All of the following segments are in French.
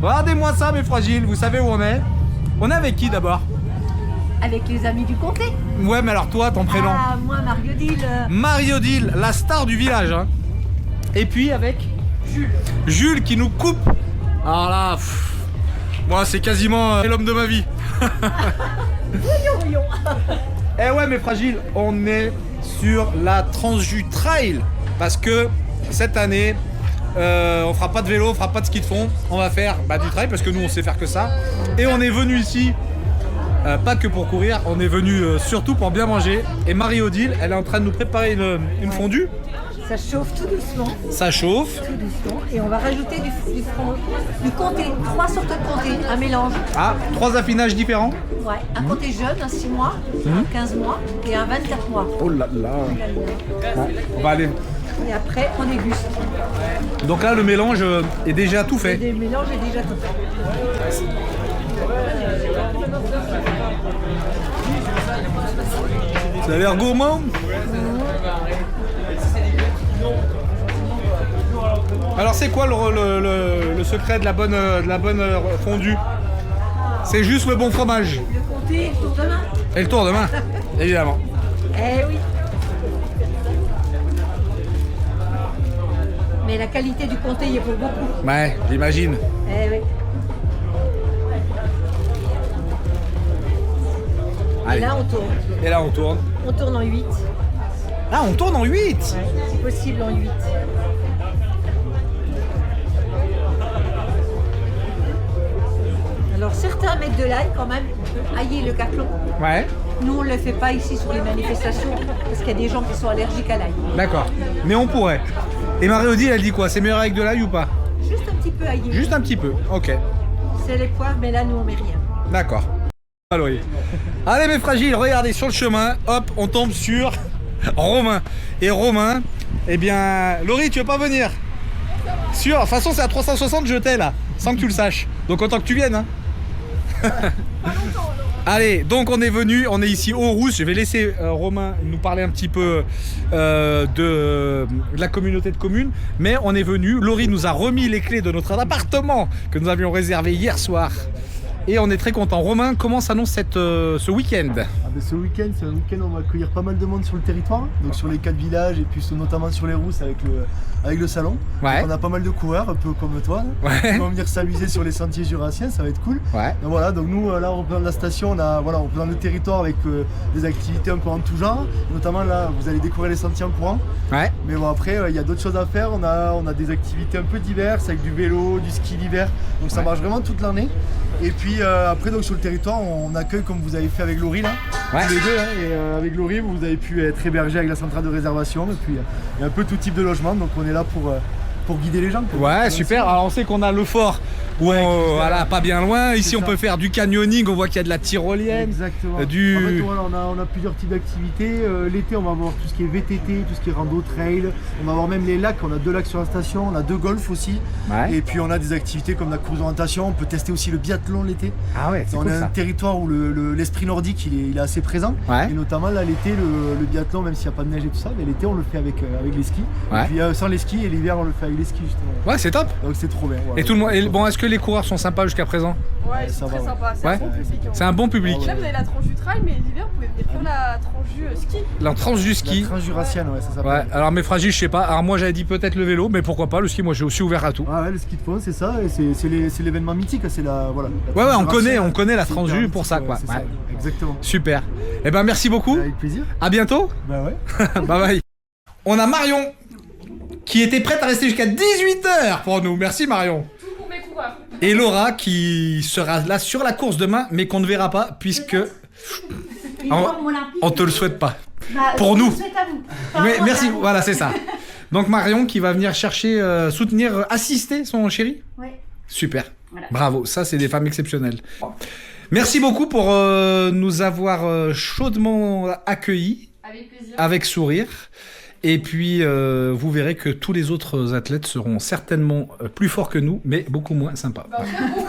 Regardez-moi ça, mes fragiles, vous savez où on est? On est avec qui d'abord? Avec les amis du comté. Ouais, mais alors toi, ton prénom? Ah, moi, Marie-Odile. Marie-Odile, la star du village. Hein. Et puis avec Jules. Jules qui nous coupe. Alors là, moi c'est quasiment l'homme de ma vie. Voyons. Eh ouais, mes fragiles, on est sur la Transjus Trail. Parce que cette année, on fera pas de vélo, on fera pas de ski de fond. On va faire du trail parce que nous on sait faire que ça. Et on est venu ici. Pas que pour courir, on est venu surtout pour bien manger. Et Marie-Odile, elle est en train de nous préparer une fondue. Ça chauffe tout doucement. Ça chauffe. Tout doucement. Et on va rajouter du comté. 3 sortes de comté, un mélange. Ah, 3 affinages différents. Ouais, un comté jeune, un 6 mois, un 15 mois et un 24 mois. Oh là là. Bon, on va aller. Et après, on déguste. Donc là, le mélange est déjà tout fait. Le mélange est déjà tout fait. Ça a l'air gourmand. Alors c'est quoi le secret de la bonne fondue? C'est juste le bon fromage. Le comté, le tour de main. Et le tour de main, évidemment. Eh oui. Mais la qualité du comté y est pour beaucoup. Ouais, j'imagine. Eh oui. Allez. Et là, on tourne. Et là, on tourne. On tourne en 8. Ah, on tourne en 8. Ouais, si possible en 8. Alors certains mettent de l'ail quand même, ailler le caclon. Ouais, Nous on ne le fait pas ici sur les manifestations parce qu'il y a des gens qui sont allergiques à l'ail. d'accord. Mais on pourrait. Et Marie-Odile, elle dit quoi? C'est meilleur avec de l'ail ou pas? Juste un petit peu aillé. Juste un petit peu, ok. C'est les poivres, mais là nous on met rien. D'accord. Allez, mes fragiles, regardez sur le chemin, hop, on tombe sur Romain. Et Romain, eh bien, Laurie, tu veux pas venir? Sûr, de toute façon, c'est à 360 jeté là, sans que tu le saches. Donc autant que tu viennes. Hein. Allez, donc on est venu, on est ici au Rousse. Je vais laisser Romain nous parler un petit peu de la communauté de communes. Mais on est venu, Laurie nous a remis les clés de notre appartement que nous avions réservé hier soir. Et on est très content. Romain, comment s'annonce ce week-end? Ce week-end, c'est un week-end où on va accueillir pas mal de monde sur le territoire, donc sur les 4 villages et puis notamment sur les Rousses avec le salon. Ouais. Donc on a pas mal de coureurs, un peu comme toi, Ouais. qui vont venir s'amuser sur les sentiers jurassiens, ça va être cool. Ouais. Donc voilà, donc nous là on représente la station, on représente le territoire avec des activités un peu en tout genre, notamment là vous allez découvrir les sentiers en courant. Ouais. Mais bon après il y a d'autres choses à faire, on a des activités un peu diverses avec du vélo, du ski l'hiver, donc ça marche vraiment toute l'année. Et puis après donc sur le territoire on accueille comme vous avez fait avec Laurie là, Ouais. tous les deux, hein, et avec Laurie vous avez pu être hébergé avec la centrale de réservation et puis il y a un peu tout type de logement donc on est là pour guider les gens. Ouais, super. Alors on sait qu'on a le fort, où voilà, pas bien loin. Ici on peut faire du canyoning, on voit qu'il y a de la tyrolienne. Exactement. En fait, voilà, on a plusieurs types d'activités. L'été, on va avoir tout ce qui est VTT, tout ce qui est rando, trail. On va avoir même les lacs. On a 2 lacs sur la station. On a 2 golfs aussi. Ouais. Et puis on a des activités comme la course d'orientation. On peut tester aussi le biathlon l'été. Ah ouais, c'est On cool a un ça. territoire où l'esprit nordique il est assez présent. Ouais. Et notamment là l'été, le biathlon, même s'il n'y a pas de neige et tout ça, mais l'été on le fait avec les skis. Ouais. Et puis sans les skis et l'hiver on le fait avec les skis justement. Ouais, c'est top. Donc c'est trop bien. Voilà. Et tout le monde. Bon, est-ce que les coureurs sont sympas jusqu'à présent? Ouais, ça c'est très va, sympa, c'est Ouais. un bon public. C'est un bon public. Là, vous avez la tranche du trail, mais l'hiver, vous pouvez venir faire la tranche du ski. La tranche du La ski. transjurassienne, ouais, ça s'appelle. Ouais, alors mes fragiles, je sais pas. Alors moi j'avais dit peut-être le vélo, mais pourquoi pas le ski, moi j'ai aussi ouvert à tout. Ah ouais, le ski de fond, c'est ça, et c'est l'événement mythique, c'est la voilà. Ouais, on connaît la c'est Transjus hyper pour ça mythique, quoi. c'est Ouais. ça, exactement. Super. Eh ben merci beaucoup. Avec plaisir. À bientôt. Bah ouais. Bye bye. On a Marion qui était prête à rester jusqu'à 18h pour nous. Merci Marion. Tout pour mes coureurs. Et Laura qui sera là sur la course demain, mais qu'on ne verra pas puisque on te le souhaite pas. Pour nous. Mais merci, voilà, c'est ça. Donc Marion qui va venir chercher, soutenir, assister son chéri. Oui. Super. Voilà. Bravo, ça c'est des femmes exceptionnelles. Merci beaucoup pour nous avoir chaudement accueillis. Avec plaisir. Avec sourire. Et puis, vous verrez que tous les autres athlètes seront certainement plus forts que nous, mais beaucoup moins sympas. Bah, bon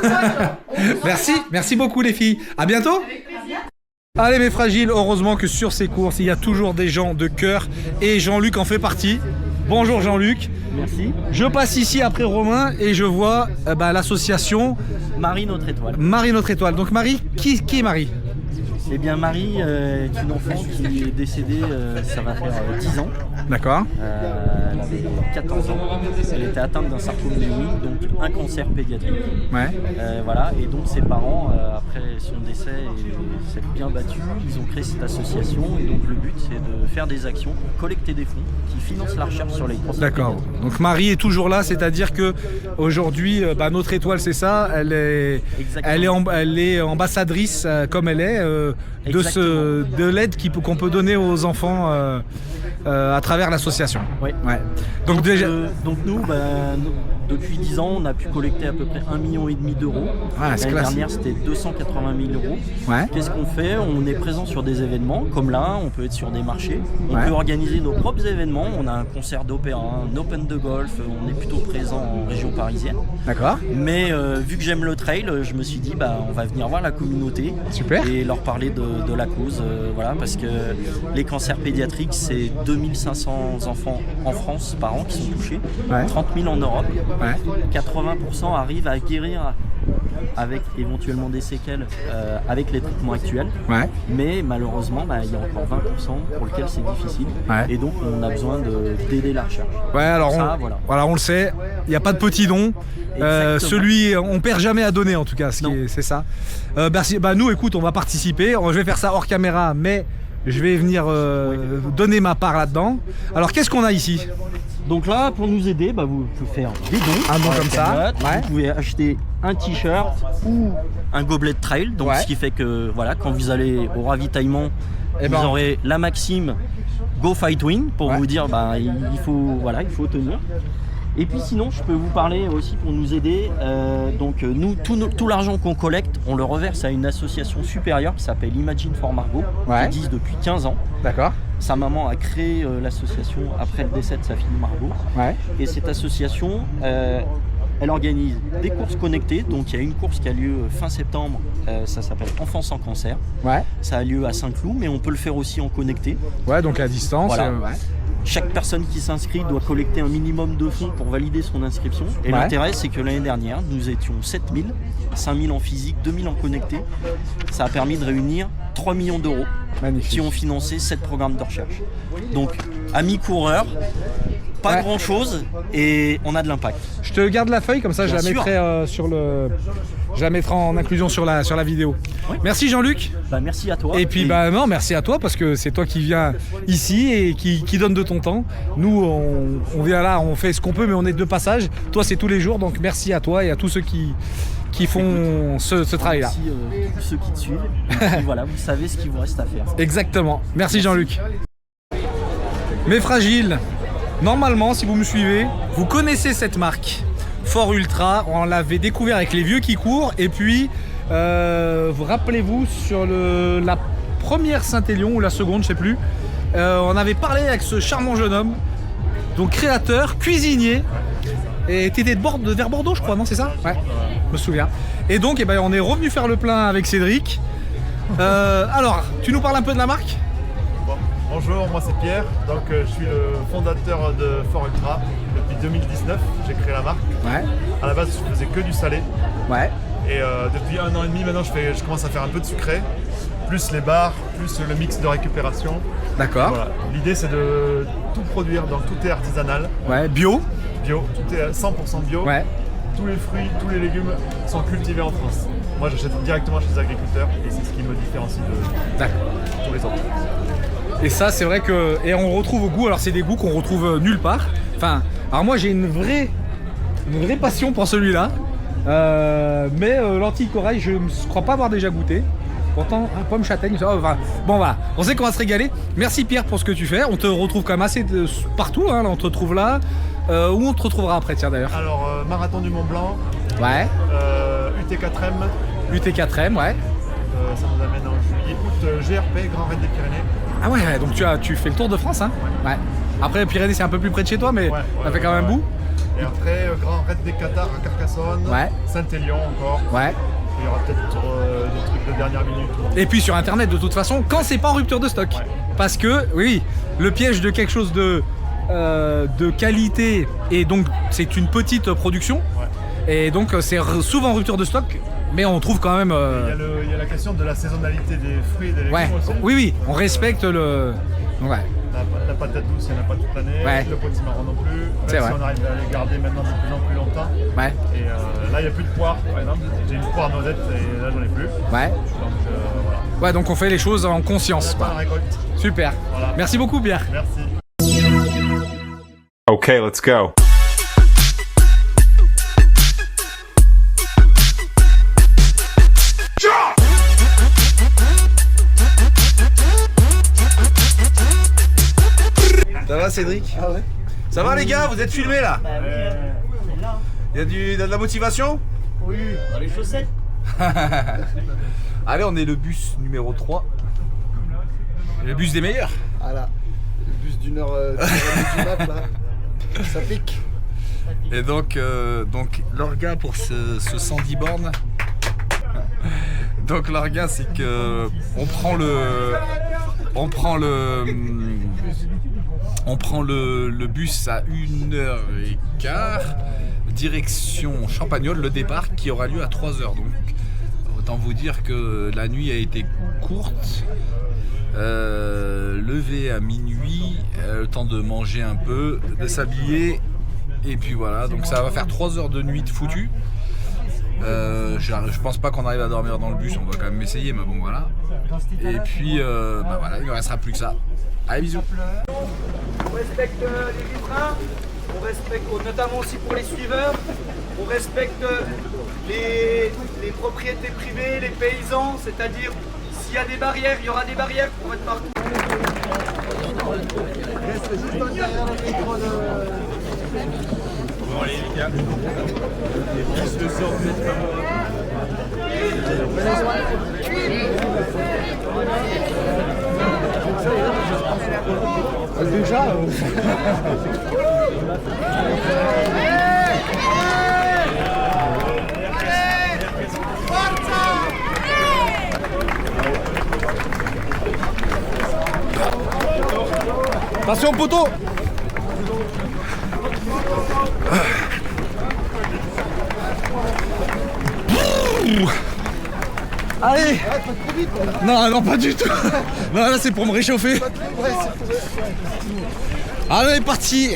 courage. Merci beaucoup les filles. À bientôt. Avec plaisir. Allez mes fragiles, heureusement que sur ces courses, il y a toujours des gens de cœur et Jean-Luc en fait partie. Bonjour Jean-Luc. Merci. Je passe ici après Romain et je vois l'association Marie Notre Étoile. Marie Notre Étoile. Donc Marie, qui est Marie? Eh bien Marie est une enfant qui est décédée, ça va faire 10 ans. D'accord. Elle avait 14 ans. Elle était atteinte d'un sarcome myélique, donc un cancer pédiatrique. Ouais. Voilà. Et donc ses parents, après son décès et s'être bien battus, ils ont créé cette association. Et donc le but c'est de faire des actions pour collecter des fonds qui financent la recherche sur les cancers. D'accord. pédiatriques. Donc Marie est toujours là, c'est-à-dire que aujourd'hui, Notre Étoile, c'est ça. Elle est ambassadrice comme elle est de l'aide qu'on peut donner aux enfants à travers l'association. Oui. Ouais. Donc déjà. Donc nous, depuis 10 ans, on a pu collecter à peu près 1,5 million d'euros. Ah, c'est L'année classe. dernière, c'était 280 000 euros. Ouais. Qu'est-ce qu'on fait? On est présent sur des événements, comme là, on peut être sur des marchés. On Ouais. peut organiser nos propres événements. On a un concert d'opéra, un open de golf. On est plutôt présent en région parisienne. D'accord. Mais vu que j'aime le trail, je me suis dit, on va venir voir la communauté. Super. Et leur parler de la cause. Voilà, parce que les cancers pédiatriques, c'est 2500 enfants en France par an qui sont touchés. Ouais. 30 000 en Europe. Ouais. 80% arrivent à guérir avec éventuellement des séquelles avec les traitements actuels. Ouais. Mais malheureusement, il y a encore 20% pour lesquels c'est difficile. Ouais. Et donc, on a besoin d'aider la recherche. Ouais, alors Ça, voilà, on le sait, il n'y a pas de petits dons. On perd jamais à donner en tout cas, c'est ça. Merci. Nous, écoute, on va participer. Je vais faire ça hors caméra, mais je vais venir donner ma part là-dedans. Alors, qu'est-ce qu'on a ici? Donc là, pour nous aider, vous pouvez faire des dons. Un don à la comme ça, cagnotte. ouais. Vous pouvez acheter un t-shirt ou un gobelet de trail. Donc Ouais. ce qui fait que quand vous allez au ravitaillement, vous aurez la maxime Go Fight Win pour Ouais. vous dire il faut tenir. Et puis sinon, je peux vous parler aussi pour nous aider. Nous, tout l'argent qu'on collecte, on le reverse à une association supérieure qui s'appelle Imagine for Margot, Ouais. qui existe depuis 15 ans. D'accord. Sa maman a créé l'association après le décès de sa fille Margot. Ouais. Et cette association, elle organise des courses connectées. Donc il y a une course qui a lieu fin septembre, ça s'appelle Enfants sans cancer. Ouais. Ça a lieu à Saint-Cloud, mais on peut le faire aussi en connecté. Ouais, donc à distance. Voilà. Ouais. Chaque personne qui s'inscrit doit collecter un minimum de fonds pour valider son inscription. Et Ouais. l'intérêt, c'est que l'année dernière, nous étions 7000, 5000 en physique, 2000 en connecté. Ça a permis de réunir 3 millions d'euros Magnifique. qui ont financé 7 programmes de recherche. Donc, amis coureurs, pas Ouais. grand chose et on a de l'impact. Je te garde la feuille, comme ça je Bien la sûr. mettrai je la mettrai en inclusion sur la vidéo. Oui. Merci Jean-Luc. Merci à toi. Et puis non, merci à toi parce que c'est toi qui viens ici et qui donne de ton temps. Nous on vient là, on fait ce qu'on peut mais on est de passage. Toi c'est tous les jours, donc merci à toi et à tous ceux qui font ce travail-là. Merci tous ceux qui te suivent. Et puis, voilà, vous savez ce qu'il vous reste à faire. Exactement. Merci Jean-Luc. Mes fragiles, normalement si vous me suivez, vous connaissez cette marque. Fort Ultra, on l'avait découvert avec les vieux qui courent et puis vous rappelez-vous sur la première Saint-Élion ou la seconde, je sais plus, on avait parlé avec ce charmant jeune homme, donc créateur, cuisinier, et t'étais vers Bordeaux je crois, non c'est ça? Ouais, je me souviens. Et donc on est revenu faire le plein avec Cédric. Alors, tu nous parles un peu de la marque? Bonjour, moi c'est Pierre, donc je suis le fondateur de Fort Ultra. Depuis 2019, j'ai créé la marque. Ouais. À la base, je faisais que du salé. Ouais. Et depuis 1 an et demi, maintenant, je commence à faire un peu de sucré. Plus les bars, plus le mix de récupération. D'accord. Voilà. L'idée, c'est de tout produire, donc tout est artisanal, Ouais, bio. bio, tout est 100% bio. Ouais. Tous les fruits, tous les légumes sont cultivés en France. Moi, j'achète directement chez les agriculteurs et c'est ce qui me différencie de D'accord. tous les autres. Et ça, c'est vrai que. Et on retrouve au goût, alors c'est des goûts qu'on retrouve nulle part. Enfin, alors moi j'ai une vraie passion pour celui-là. Mais l'antique corail, je ne crois pas avoir déjà goûté. Pourtant, un pomme châtaigne, ça, enfin, bon voilà, on sait qu'on va se régaler. Merci Pierre pour ce que tu fais. On te retrouve quand même assez partout, hein. Là, on te retrouve là. Où on te retrouvera après, tiens d'ailleurs? Alors, Marathon du Mont Blanc, Ouais. UT4M, UT4M, ouais. ça nous amène en juillet, août, GRP, Grand Raid des Pyrénées. Ah ouais, donc tu fais le tour de France, hein? Ouais. Après, Pyrénées, c'est un peu plus près de chez toi, mais ça fait quand même un bout. Et après, Grand Raid des Cathares à Carcassonne, Ouais. Saint-Élion encore. Ouais. Il y aura peut-être des trucs de dernière minute. Et puis sur internet de toute façon, quand c'est pas en rupture de stock. Ouais. Parce que, oui, le piège de quelque chose de de qualité et donc c'est une petite production. Et donc c'est souvent en rupture de stock, mais on trouve quand même... Il y a la question de la saisonnalité des fruits et des légumes aussi. Oui, on respecte le... Ouais. La patate douce, il n'y en a pas toute l'année, le potimarron non plus, même si on arrive à les garder maintenant de plus en plus longtemps. Ouais. Et là, il n'y a plus de poire, par exemple. J'ai une poire noisette et là, j'en ai plus. Ouais. Donc voilà. Ouais, donc on fait les choses en conscience. On attend la récolte. Super. Voilà. Merci beaucoup, Pierre. Merci. Okay, let's go. Ça va, Cédric? Ah ouais. Ça va, les gars? Vous êtes filmés là? Il y a de la motivation? Oui. Dans les chaussettes. Allez, on est le bus numéro 3. Le bus des meilleurs. Voilà. Le bus d'une heure du mat, là. Ça pique. Et donc l'orga pour ce 110 bornes. Donc l'orga, c'est que on prend le bus à 1h15 direction Champagnole, le départ qui aura lieu à 3h. Donc autant vous dire que la nuit a été courte. Levé à minuit, le temps de manger un peu, de s'habiller, et puis voilà, donc ça va faire 3 heures de nuit de foutu. Je pense pas qu'on arrive à dormir dans le bus, on va quand même essayer, mais bon voilà. Et puis voilà, il ne restera plus que ça. Allez, bisous. On respecte les riverains, on respecte notamment aussi pour les suiveurs, on respecte les propriétés privées, les paysans, c'est-à-dire s'il y a des barrières, il y aura des barrières pour être partout. Reste juste derrière le micro de... Bon, allez, les gars. Juste le sort Déjà Attention, poteau. Allez. Non, pas du tout. Non, là c'est pour me réchauffer. Allez, on est parti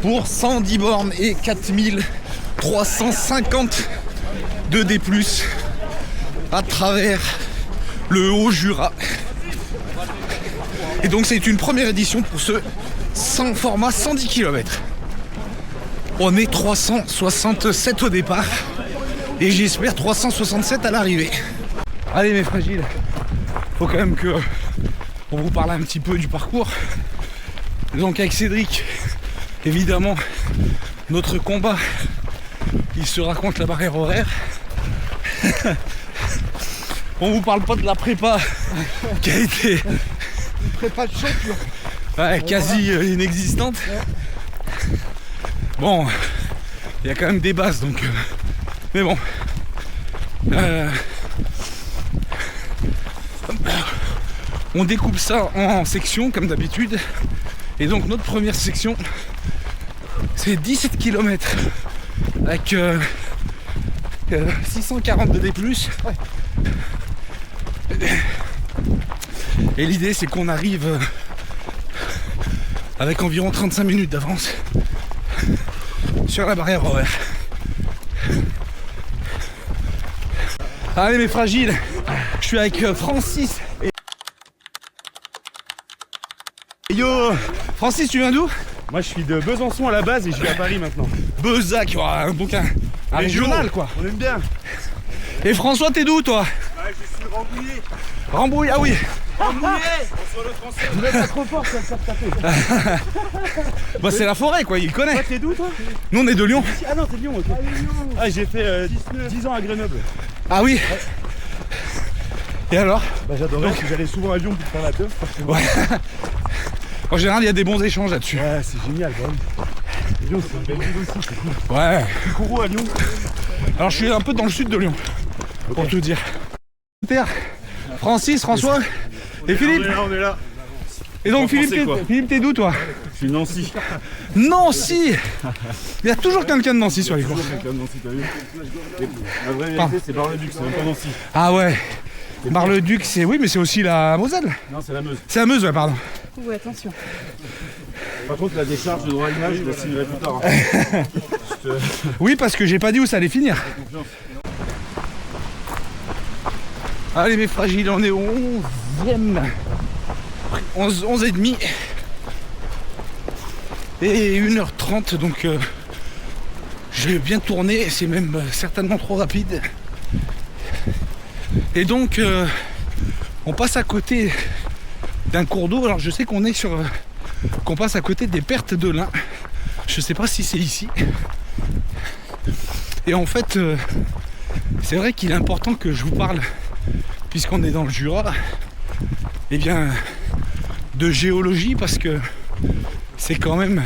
pour 110 bornes et 4350 de D+, à travers le Haut-Jura. Et donc c'est une première édition pour ce format 110 km. On est 367 au départ et j'espère 367 à l'arrivée. Allez mes fragiles, faut quand même que on vous parle un petit peu du parcours. Donc avec Cédric, évidemment, notre combat, il se raconte la barrière horaire. On vous parle pas de la prépa qui a été prépa de champion. Ouais, quasi inexistante. Bon, il y a quand même des bases donc. Mais bon. On découpe ça en sections comme d'habitude. Et donc notre première section, c'est 17 km avec 640 de D+. Et l'idée c'est qu'on arrive avec environ 35 minutes d'avance sur la barrière horaire. Allez mes fragiles, je suis avec Francis et... Yo Francis, tu viens d'où? Moi je suis de Besançon à la base et je vis à Paris maintenant. Bezac, oh, un bouquin, un régional quoi. On aime bien. Et François, t'es d'où toi? Ouais, je suis Rambouillet. Rambouillet, ah oui. Rambouillet. Sur le français. Vous êtes pas trop fort, ça va faire taper. Bah c'est la forêt quoi, il connaît. Toi t'es d'où toi? Nous on est de Lyon. Ah non, t'es de Lyon, ok. Ah, j'ai fait 10 ans à Grenoble. Ah oui. Et alors? Bah j'adorais, parce que j'allais souvent à Lyon pour faire la teuf. Ouais. En général il y a des bons échanges là-dessus. Ouais, c'est génial quand même. Lyon c'est une belle ville aussi, c'est cool. Ouais. Tu cours où à Lyon? Alors je suis un peu dans le sud de Lyon, pour tout dire. Francis, François et Philippe. On est là. Et donc Français, Philippe, quoi. T'es d'où toi? Je suis Nancy. Nancy. Il y a toujours quelqu'un de Nancy sur les cours. Toujours quelqu'un de Nancy, t'as vu. Et la vraie vérité, c'est Bar-le-Duc, c'est même pas Nancy. Ah ouais. Bar-le-Duc, c'est oui, mais c'est aussi la Moselle. Non, c'est la Meuse. C'est la Meuse, ouais, pardon. Ouais, attention. Par contre, la décharge de droit à l'image, je la signerai plus tard. Hein. Oui, parce que j'ai pas dit où ça allait finir. Allez mes fragiles, on est au 11e. 11 et demi. Et 1h30, donc je vais bien tourner, c'est même certainement trop rapide. Et donc on passe à côté d'un cours d'eau. Alors je sais qu'on est sur qu'on passe à côté des pertes de lin. Je sais pas si c'est ici. Et en fait c'est vrai qu'il est important que je vous parle, puisqu'on est dans le Jura, et bien de géologie, parce que c'est quand même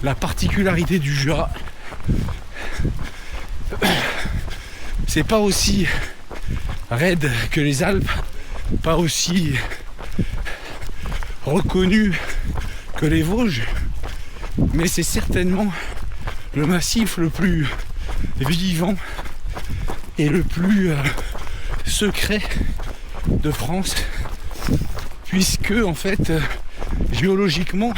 la particularité du Jura. C'est pas aussi raide que les Alpes, pas aussi reconnu que les Vosges, mais c'est certainement le massif le plus vivant et le plus secret de France, puisque en fait géologiquement,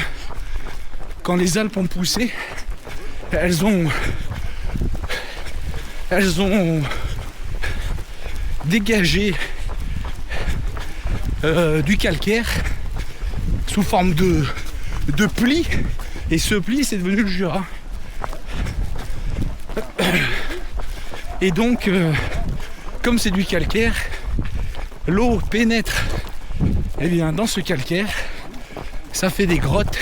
quand les Alpes ont poussé, elles ont dégagé du calcaire sous forme de plis, et ce pli c'est devenu le Jura. Et donc comme c'est du calcaire, l'eau pénètre dans ce calcaire, ça fait des grottes,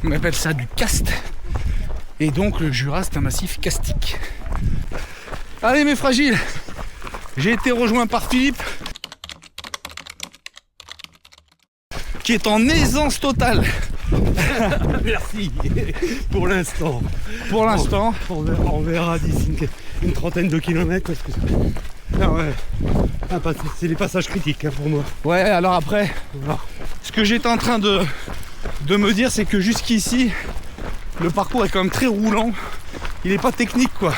on appelle ça du karst, et donc le Jura c'est un massif karstique. Allez mes fragiles, j'ai été rejoint par Philippe, qui est en aisance totale. Merci. Pour l'instant. Pour l'instant. On verra d'ici une trentaine de kilomètres. Parce que ah ouais. C'est les passages critiques hein, pour moi. Ouais, alors après, ce que j'étais en train de me dire, c'est que jusqu'ici, le parcours est quand même très roulant. Il n'est pas technique, quoi.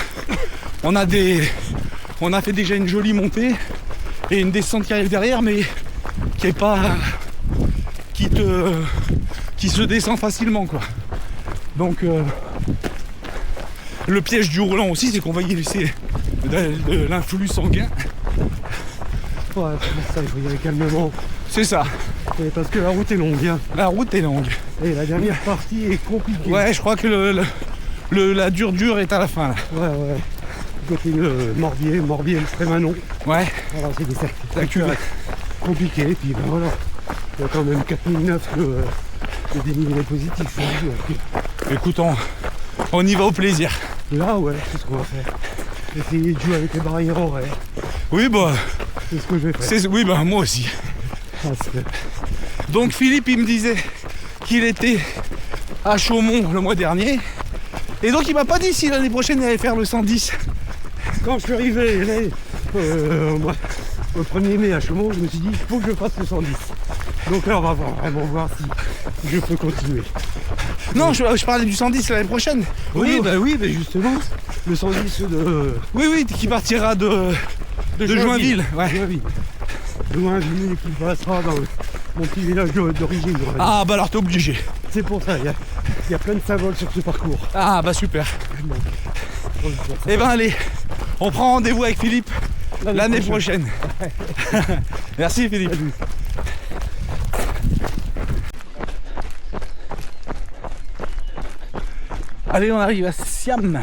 On a fait déjà une jolie montée et une descente qui arrive derrière, mais qui est pas... qui se descend facilement, quoi. Donc le piège du roulant aussi, c'est qu'on va y laisser de l'influx sanguin. Ouais, ça, il faut y aller calmement. C'est ça. Et parce que la route est longue. Hein. La route est longue. Et la dernière partie est compliquée. Ouais, je crois que la dure est à la fin là. Ouais. Côté Morbier, Frémanon. Ouais. Alors c'est des D'accord. compliqués. Et puis ben voilà. Il y a quand même 4009 de dénivelé positif. Écoute, on y va au plaisir. Là, ouais, c'est ce qu'on va faire. Essayer de jouer avec les barrières horaires. Oui, bah. C'est ce que je vais faire. Oui, bah, moi aussi. Parce que... Donc, Philippe, il me disait qu'il était à Chaumont le mois dernier. Et donc, il m'a pas dit si l'année prochaine il allait faire le 110. Quand je suis arrivé là, au 1er mai à Chaumont, je me suis dit, il faut que je fasse le 110. Donc là, on va vraiment voir si je peux continuer. Non, je parlais du 110 l'année prochaine. Oui, mais justement, le 110 de... Oui, qui partira de Joinville. Ouais. Joinville, qui passera dans mon petit village d'origine. Ah, bah alors t'es obligé. C'est pour ça, il y a plein de symboles sur ce parcours. Ah, bah super. Eh ben allez, on prend rendez-vous avec Philippe l'année prochaine. Merci Philippe. Salut. Allez, on arrive à Siam.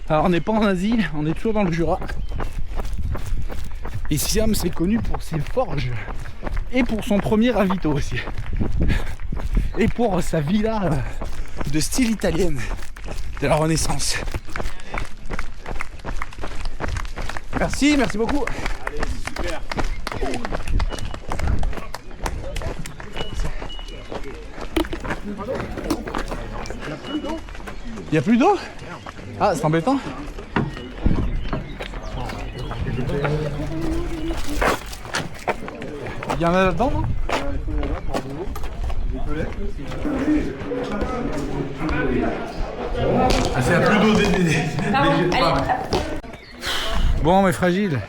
Alors on n'est pas en Asie, on est toujours dans le Jura. Et Siam c'est connu pour ses forges et pour son premier ravito aussi. Et pour sa villa de style italienne de la Renaissance. Merci beaucoup. Allez, super. Il n'y a plus d'eau? Ah, c'est embêtant. Il y en a là-dedans, non? Ah, c'est plus d'eau Bon, mais fragile.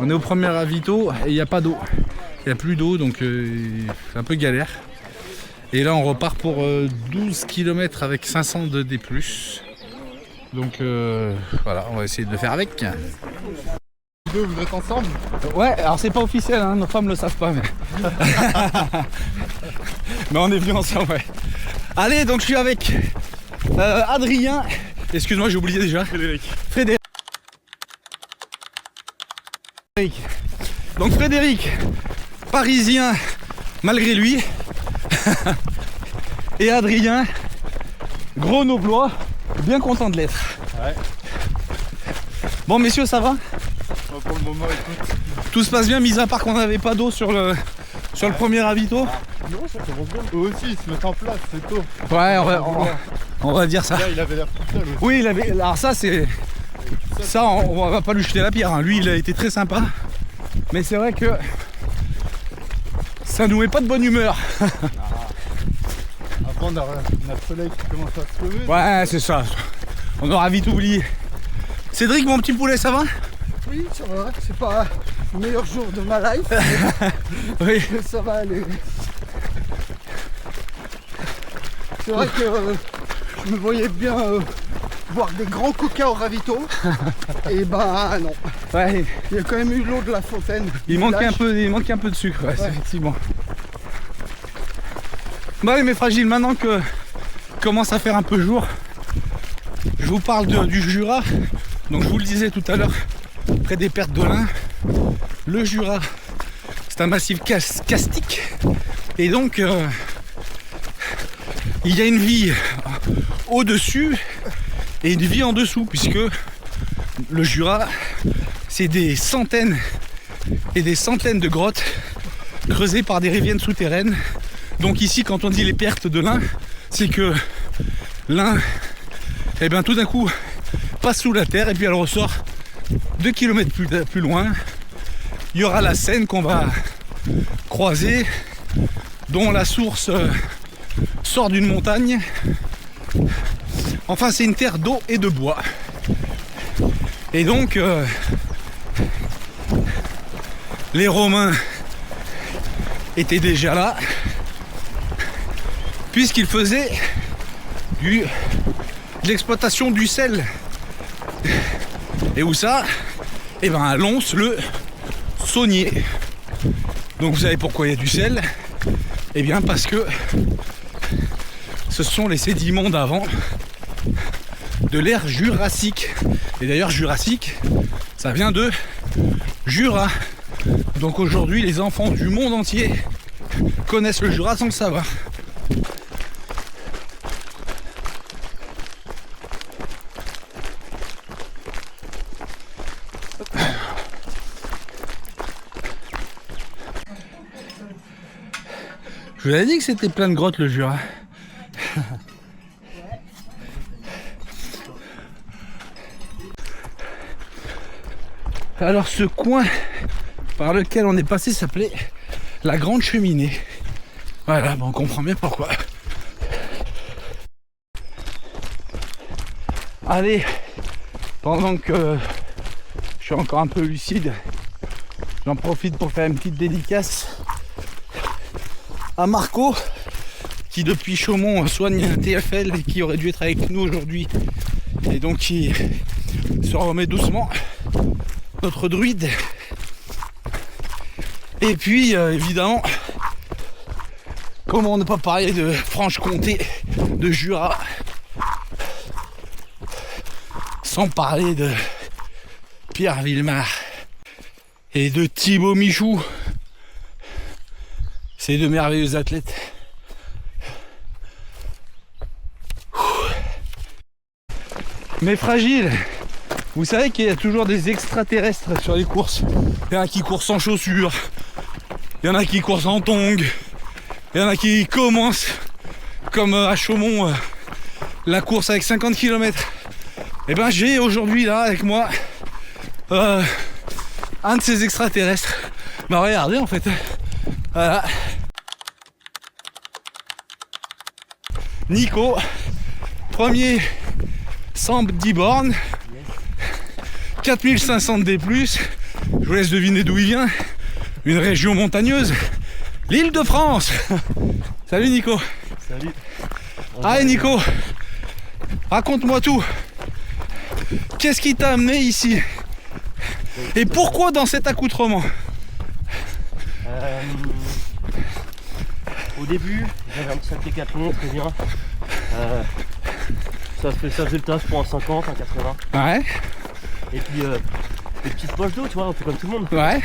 On est au premier ravito et il n'y a pas d'eau. Il n'y a plus d'eau, donc c'est un peu galère. Et là, on repart pour 12 km avec 500 de D+. Donc voilà, on va essayer de le faire avec. Vous êtes ensemble? Ouais, alors c'est pas officiel, hein, nos femmes le savent pas, mais... mais on est venus ensemble, ouais. Allez, donc je suis avec Adrien. Excuse-moi, j'ai oublié déjà. Frédéric. Donc Frédéric, parisien malgré lui. Et Adrien, grenoblois, bien content de l'être. Ouais. Bon messieurs, ça va? Pour le moment, écoute. Tout se passe bien, mis à part qu'on n'avait pas d'eau sur le premier ravito. Non, ça commence bien. Eux aussi, ils se mettent en place, c'est tôt. Ouais, on va dire ça. Là, il avait l'air tout seul aussi. Oui, il avait. Alors ça, c'est. Ça, on va pas lui jeter la pierre. Hein. Lui, il a été très sympa. Mais c'est vrai que ça nous met pas de bonne humeur. Après, on a le soleil qui commence à se lever. Ouais, c'est ça. On aura vite oublié. Cédric, mon petit poulet, ça va? Oui, ça va. C'est pas le meilleur jour de ma life. Oui. Mais ça va aller. C'est vrai que je me voyais bien boire des grands coca au ravito. Et bah non. Ouais. Il y a quand même eu l'eau de la fontaine. Il manquait un peu de sucre, ouais, ouais. Effectivement. Bon allez mes fragiles, maintenant que commence à faire un peu jour, je vous parle du Jura. Donc je vous le disais tout à l'heure, près des Pertes de l'Ain, le Jura, c'est un massif karstique. Et donc il y a une vie au-dessus et une vie en dessous, puisque le Jura, c'est des centaines et des centaines de grottes creusées par des rivières souterraines. Donc ici, quand on dit les Pertes de l'Ain, c'est que l'Ain, eh bien, tout d'un coup, passe sous la terre et puis elle ressort 2 km plus loin. Il y aura la Seine qu'on va croiser, dont la source sort d'une montagne. Enfin, c'est une terre d'eau et de bois. Et donc, les Romains étaient déjà là, puisqu'ils faisaient de l'exploitation du sel. Et où ça? Eh ben à Lons, le Saunier. Donc vous savez pourquoi il y a du sel? Eh bien parce que ce sont les sédiments d'avant de l'ère jurassique. Et d'ailleurs jurassique, ça vient de Jura. Donc aujourd'hui les enfants du monde entier connaissent le Jura sans le savoir. Je vous avais dit que c'était plein de grottes le Jura. Alors ce coin par lequel on est passé s'appelait la Grande Cheminée. Voilà, bon, on comprend bien pourquoi. Allez, pendant que je suis encore un peu lucide, j'en profite pour faire une petite dédicace à Marco, qui depuis Chaumont soigne un TFL et qui aurait dû être avec nous aujourd'hui, et donc qui se remet doucement, notre druide. Et puis évidemment, comment ne pas parler de Franche-Comté, de Jura, sans parler de Pierre Villemar et de Thibaut Michou, ces deux merveilleux athlètes. Mais fragile, vous savez qu'il y a toujours des extraterrestres sur les courses. Il y en a qui courent sans chaussures, il y en a qui courent en tongs, il y en a qui commencent comme à Chaumont la course avec 50 km. Et ben j'ai aujourd'hui là avec moi un de ces extraterrestres. Bah regardez en fait. Voilà. Nico, premier 110 bornes, 4500 D+, je vous laisse deviner d'où il vient, une région montagneuse, l'Île de France. Salut Nico. Salut. Allez Nico, raconte-moi tout. Qu'est-ce qui t'a amené ici? Et pourquoi dans cet accoutrement? Au début, j'avais un petit sac Décathlon, très bien. Ça faisait le taf pour un 50, un 80. Ouais. Et puis des petites poches d'eau, tu vois, un peu comme tout le monde. Ouais.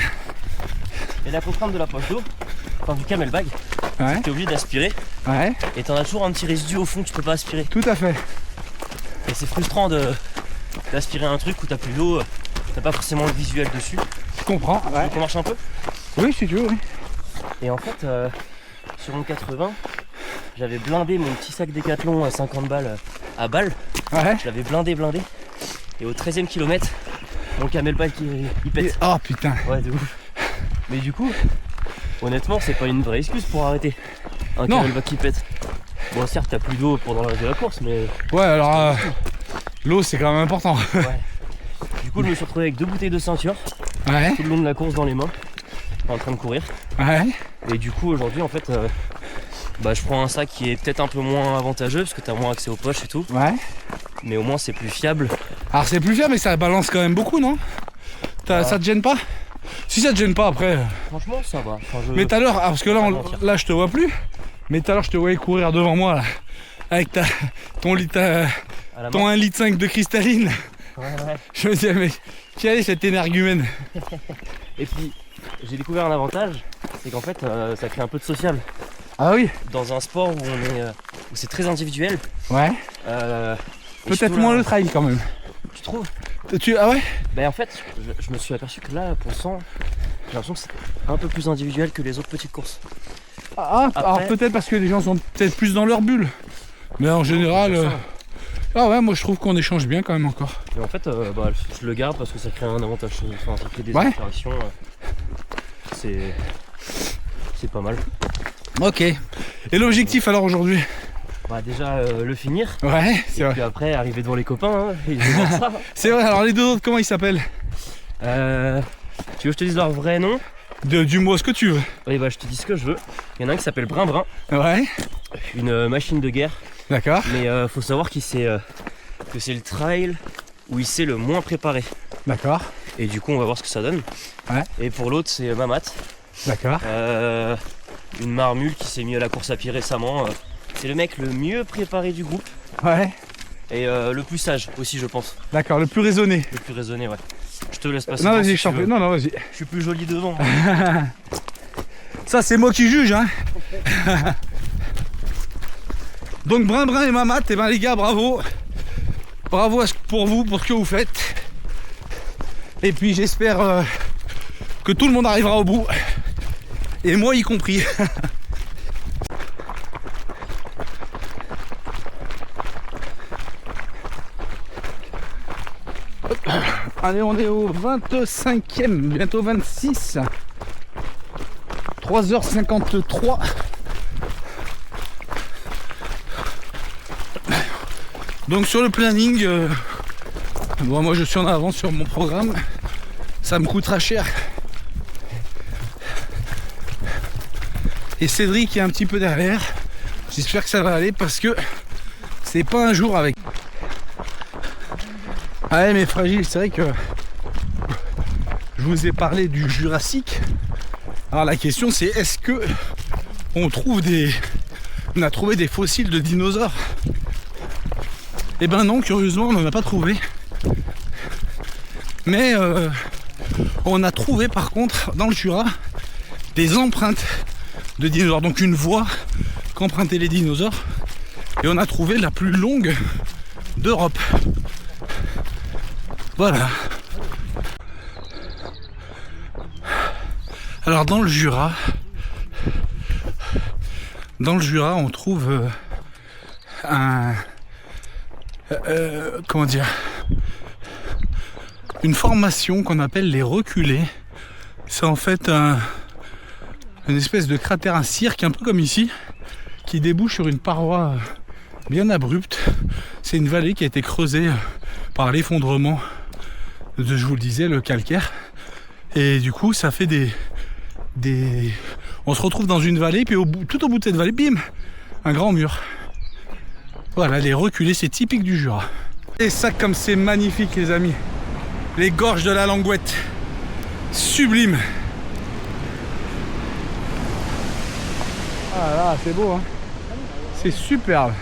Et la contrainte de la poche d'eau, enfin du camelbag, Ouais. t'es obligé d'aspirer. Ouais. Et t'en as toujours un petit résidu au fond que tu peux pas aspirer. Tout à fait. Et c'est frustrant d'aspirer un truc où t'as plus d'eau, t'as pas forcément le visuel dessus. Je comprends. Ouais. Donc on marche un peu. Oui, si tu veux, oui. Et en fait, sur mon 80, j'avais blindé mon petit sac Décathlon à 50 balles à balle. Ouais. Je l'avais blindé. Et au 13e kilomètre, mon camelbag il pète. Oh putain. Ouais, de ouf. Mais du coup, honnêtement, c'est pas une vraie excuse pour arrêter. Un Non. camelbag qui pète. Bon, certes, t'as plus d'eau pendant le reste de la course, mais Ouais, alors l'eau c'est quand même important. ouais. Du coup, je me suis retrouvé avec 2 bouteilles de ceinture Ouais. tout le long de la course dans les mains, en train de courir. Ouais. Et du coup, aujourd'hui, en fait, je prends un sac qui est peut-être un peu moins avantageux parce que t'as moins accès aux poches et tout, Ouais. mais au moins c'est plus fiable. Alors c'est plus fiable mais ça balance quand même beaucoup, non? Ça te gêne pas? Si ça te gêne pas après. Franchement, ça va. Enfin, Mais tout à l'heure, parce que là, Pas mentir. là je te vois plus. Mais tout à l'heure je te voyais courir devant moi là, avec ton litre, à la ton main. 1,5 litre de cristalline. Ouais, ouais. Je me disais mais quel est cet énergumène? Et puis, j'ai découvert un avantage, c'est qu'en fait, ça crée un peu de social. Ah oui. Dans un sport où où c'est très individuel. Ouais. Et Peut-être surtout moins là, le trail quand même. Tu trouves? Ah ouais? Ben en fait, je me suis aperçu que là, pour 100, j'ai l'impression que c'est un peu plus individuel que les autres petites courses. Ah, alors Après- peut-être parce que les gens sont peut-être plus dans leur bulle. Mais en général. Ah ouais, moi je trouve qu'on échange bien quand même encore. Et en fait, je le garde parce que ça crée un avantage, enfin ça crée des Ouais. interactions. C'est pas mal. Ok. Et l'objectif alors aujourd'hui? Bah déjà le finir. Ouais, c'est Et vrai. puis après arriver devant les copains. Hein, et voir ça. C'est vrai, alors les deux autres, comment ils s'appellent? Tu veux que je te dise leur vrai nom? Du-moi ce que tu veux. Oui bah je te dis ce que je veux. Il y en a un qui s'appelle Brin, Ouais, une machine de guerre. d'accord. Mais faut savoir que c'est le trail où il s'est le moins préparé. D'accord, Et du coup on va voir ce que ça donne. Ouais. Et pour l'autre c'est Mamat. d'accord. Une marmule qui s'est mis à la course à pied récemment. C'est le mec le mieux préparé du groupe. Ouais, Et le plus sage aussi je pense. d'accord, le plus raisonné. Le plus raisonné ouais. Je te laisse passer. Non, devant vas-y, si je t'en tu prie. veux. Non, non, vas-y. Je suis plus joli devant. Ça, c'est moi qui juge, hein. Donc, Brin et Mamat, et ben les gars, bravo. Bravo pour vous, pour ce que vous faites. Et puis, j'espère que tout le monde arrivera au bout. Et moi y compris. Allez, on est au 25e, bientôt 26. 3h53. Donc sur le planning, moi je suis en avance sur mon programme. Ça me coûtera cher. Et Cédric est un petit peu derrière. J'espère que ça va aller parce que c'est pas un jour avec. Ah ouais, mais fragile, c'est vrai que je vous ai parlé du Jurassique. Alors la question c'est est-ce que on a trouvé des fossiles de dinosaures? Eh ben non, curieusement on n'en a pas trouvé. Mais on a trouvé par contre dans le Jura des empreintes de dinosaures, donc une voie qu'empruntaient les dinosaures. Et on a trouvé la plus longue d'Europe. Voilà. Alors dans le Jura, on trouve comment dire, une formation qu'on appelle les reculés. C'est en fait une espèce de cratère, un cirque un peu comme ici, qui débouche sur une paroi bien abrupte. C'est une vallée qui a été creusée par l'effondrement de, je vous le disais, le calcaire. Et du coup, ça fait on se retrouve dans une vallée, puis tout au bout de cette vallée, bim, un grand mur. Voilà, les reculés, c'est typique du Jura. Et ça, comme c'est magnifique, les amis. Les gorges de la Langouette. Sublime. Ah là, c'est beau, hein. C'est superbe.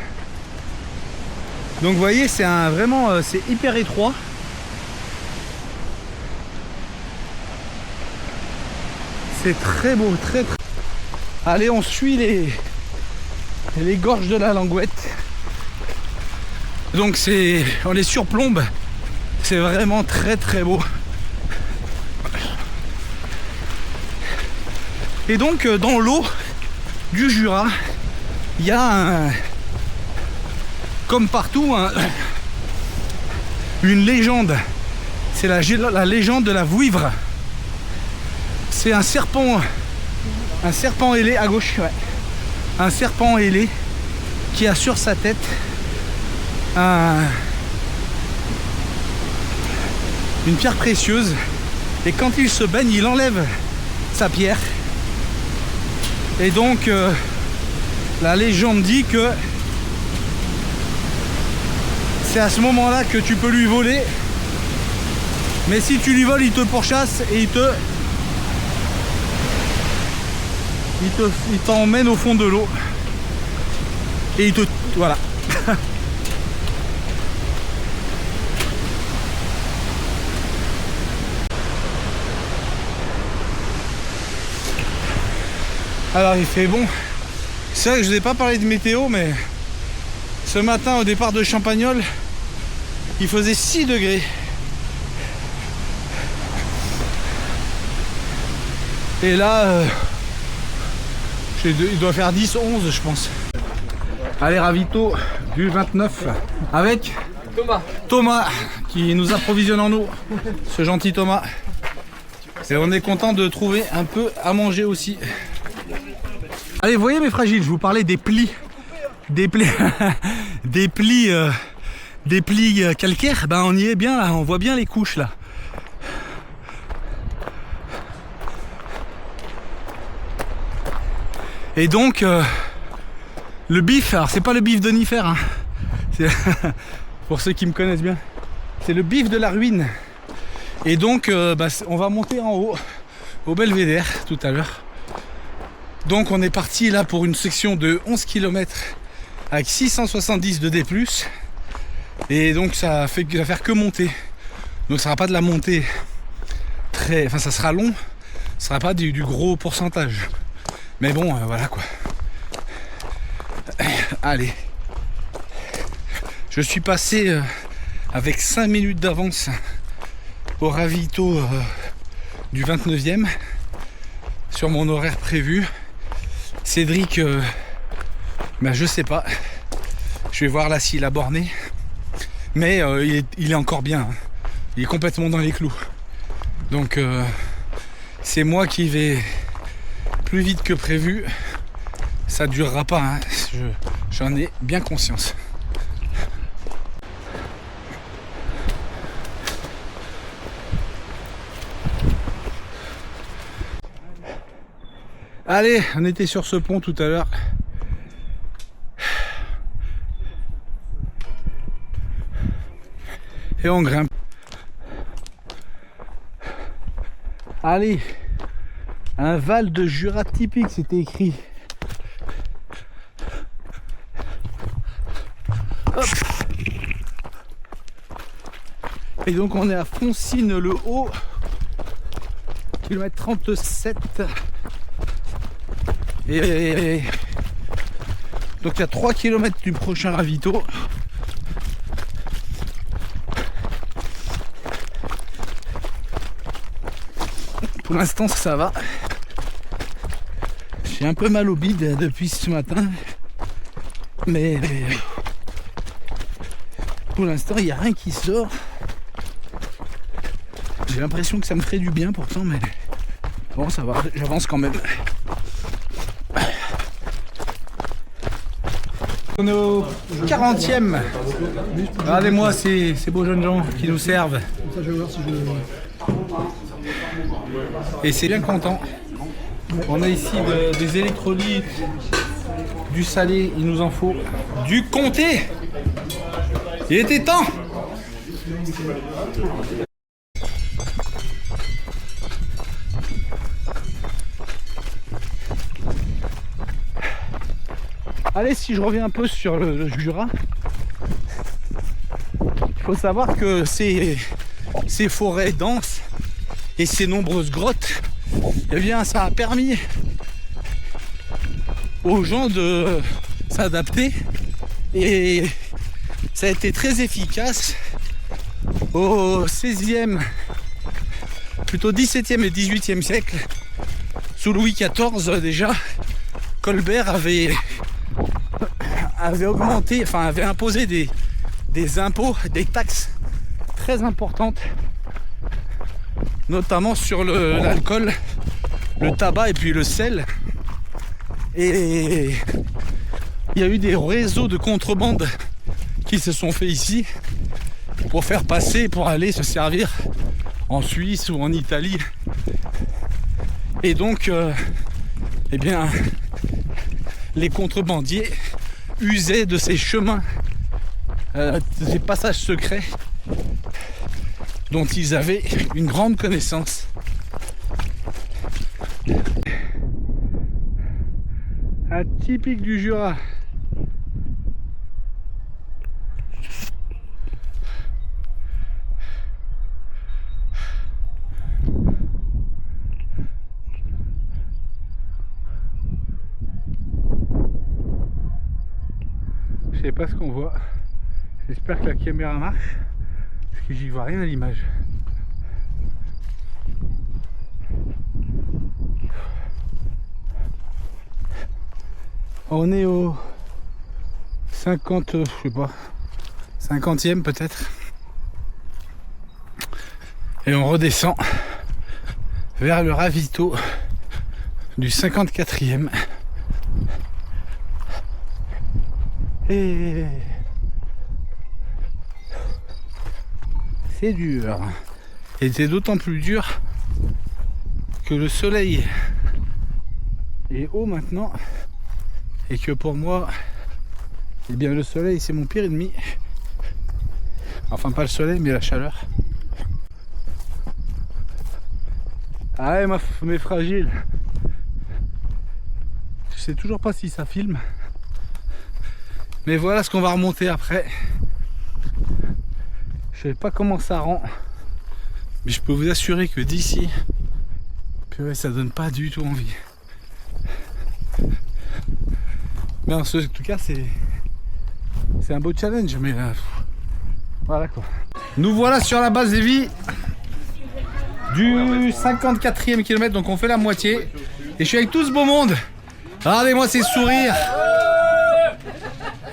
Donc vous voyez, c'est vraiment, c'est hyper étroit. C'est très beau, très. Allez, on suit les gorges de la Langouette. Donc on les surplombe. C'est vraiment très très beau. Et donc dans l'eau du Jura, il y a comme partout une légende. C'est la légende de la Vouivre. C'est un serpent ailé à gauche, ouais. Un serpent ailé qui a sur sa tête une pierre précieuse, et quand il se baigne, il enlève sa pierre. Et donc la légende dit que c'est à ce moment-là que tu peux lui voler, mais si tu lui voles, il te pourchasse et il t'emmène au fond de l'eau et il te... voilà. Alors il fait bon. C'est vrai que je vous ai pas parlé de météo, mais ce matin au départ de Champagnole, il faisait 6 degrés. Et là, il doit faire 10, 11 je pense. Allez, ravito du 29 avec Thomas qui nous approvisionne en eau. Ce gentil Thomas. Et on est content de trouver un peu à manger aussi. Allez, vous voyez mes fragiles, je vous parlais des plis. Des plis calcaires. Ben on y est bien là, on voit bien les couches là. Et donc le bif, alors c'est pas le bif de Nifer, hein. Pour ceux qui me connaissent bien, c'est le bif de la ruine. Et donc on va monter en haut au Belvédère tout à l'heure. Donc on est parti là pour une section de 11 km avec 670 de D+. Et donc ça va faire que monter. Donc ça sera pas de la montée très... Enfin ça sera long, ça sera pas du gros pourcentage. Mais bon, voilà quoi. Allez. Je suis passé avec 5 minutes d'avance au ravito du 29e sur mon horaire prévu. Cédric, je sais pas. Je vais voir là s'il a borné. Mais il est encore bien. Hein. Il est complètement dans les clous. Donc c'est moi qui vais plus vite que prévu. Ça durera pas. Hein. J'en ai bien conscience. Allez, on était sur ce pont tout à l'heure. Et on grimpe. Allez, un Val de Jura typique, c'était écrit. Hop. Et donc on est à Foncine-le-Haut, kilomètre 37. Et donc il y a 3 km du prochain ravito. Pour l'instant ça va. J'ai un peu mal au bide depuis ce matin. Mais pour l'instant il n'y a rien qui sort. J'ai l'impression que ça me ferait du bien pourtant, mais bon ça va, j'avance quand même. On est au 40e. Regardez-moi ces beaux jeunes gens qui nous servent. Et c'est bien content. On a ici des électrolytes, du salé, il nous en faut du comté. Il était temps. Allez, si je reviens un peu sur le Jura, il faut savoir que ces forêts denses et ces nombreuses grottes, eh bien, ça a permis aux gens de s'adapter et ça a été très efficace au 16e, plutôt 17e et 18e siècle. Sous Louis XIV déjà, Colbert avait augmenté, enfin avait imposé des impôts, des taxes très importantes, notamment sur l'alcool, le tabac et puis le sel. Et il y a eu des réseaux de contrebande qui se sont faits ici pour faire passer, pour aller se servir en Suisse ou en Italie. Et donc, eh bien, les contrebandiers usaient de ces chemins, ces passages secrets dont ils avaient une grande connaissance. Atypique du Jura. Je sais pas ce qu'on voit. J'espère que la caméra marche, parce que j'y vois rien à l'image. On est au 50, je sais pas, 50e peut-être. Et on redescend vers le ravito du 54e. Et c'est dur. Et c'est d'autant plus dur que le soleil est haut maintenant. Et que pour moi, eh bien le soleil c'est mon pire ennemi. Enfin pas le soleil mais la chaleur. Ah ouais, mes fragiles. Je sais toujours pas si ça filme. Mais voilà ce qu'on va remonter après. Je sais pas comment ça rend. Mais je peux vous assurer que d'ici, purée, ça donne pas du tout envie. Mais en tout cas c'est un beau challenge, mais voilà quoi. Nous voilà sur la base des vies du 54e kilomètre, donc on fait la moitié. Et je suis avec tout ce beau monde. Regardez-moi ces sourires.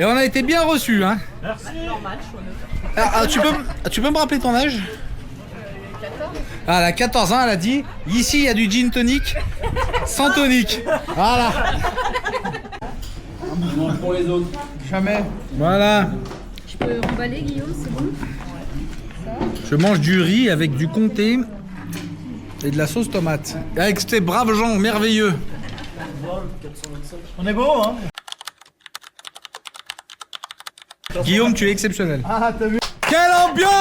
Et on a été bien reçus, hein. Merci. Tu peux me rappeler ton âge? 14. Ah, elle a 14 ans, elle a dit. Ici il y a du gin tonic sans tonic. Voilà. Pour les autres. Jamais. Voilà. Je peux remballer, Guillaume, c'est bon? Je mange du riz avec du comté et de la sauce tomate. Avec ces braves gens merveilleux. On est beau, hein? Guillaume, tu es exceptionnel. Ah, t'as vu? Quelle ambiance!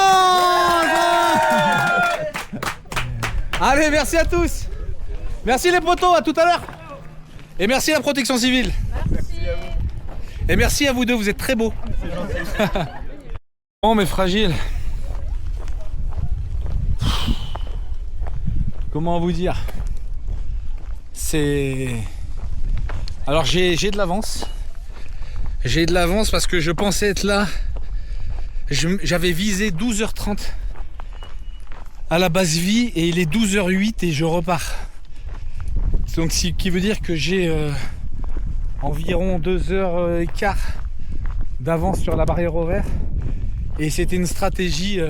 Allez, merci à tous. Merci les potos, à tout à l'heure. Et merci à la protection civile. Et merci à vous deux, vous êtes très beaux. Bon, mais fragiles. Comment vous dire? C'est... Alors j'ai de l'avance. J'ai de l'avance parce que je pensais être là. J'avais visé 12h30 à la base vie et il est 12h08 et je repars. Donc ce qui veut dire que j'ai environ 2h15 d'avance sur la barrière horaire. Et c'était une stratégie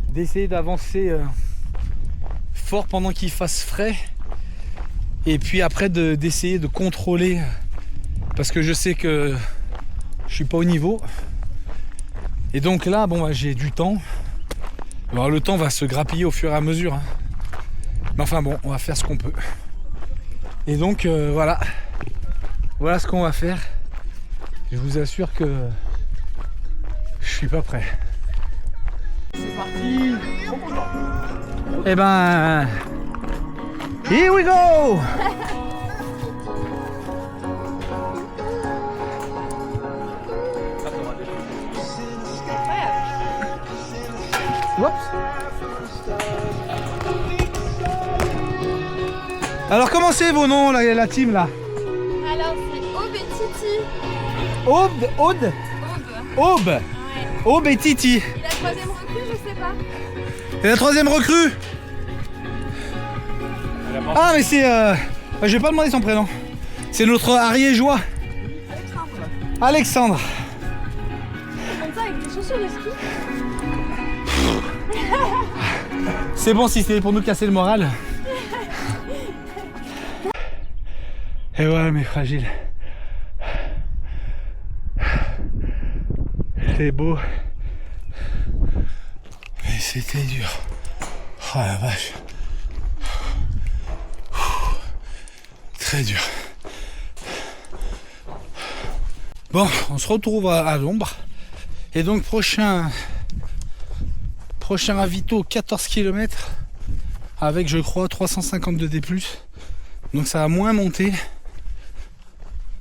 d'essayer d'avancer fort pendant qu'il fasse frais. Et puis après d'essayer de contrôler. Parce que je sais que Je suis pas au niveau. Et donc là, bon, bah, j'ai du temps. Alors le temps va se grappiller au fur et à mesure. Hein. Mais enfin bon, on va faire ce qu'on peut. Et donc voilà. Voilà ce qu'on va faire. Je vous assure que je suis pas prêt. C'est parti. Eh ben, here we go. Oups. Alors comment c'est vos noms la team là? Alors c'est Aube et Titi. Aube, Aude, Aube, Ouais. Aube et Titi. Et la troisième recrue, je sais pas. Et la troisième recrue? Ah mais c'est je vais pas demander son prénom. C'est notre ariégeois. Alexandre. Comme ça avec des chaussures de ski. C'est bon si c'est pour nous casser le moral. Et ouais mais fragile. C'est beau. Mais c'était dur. Oh la vache. Très dur. Bon, on se retrouve à l'ombre. Et donc prochain ravito 14 km avec je crois 352 D+. Donc ça va moins monter.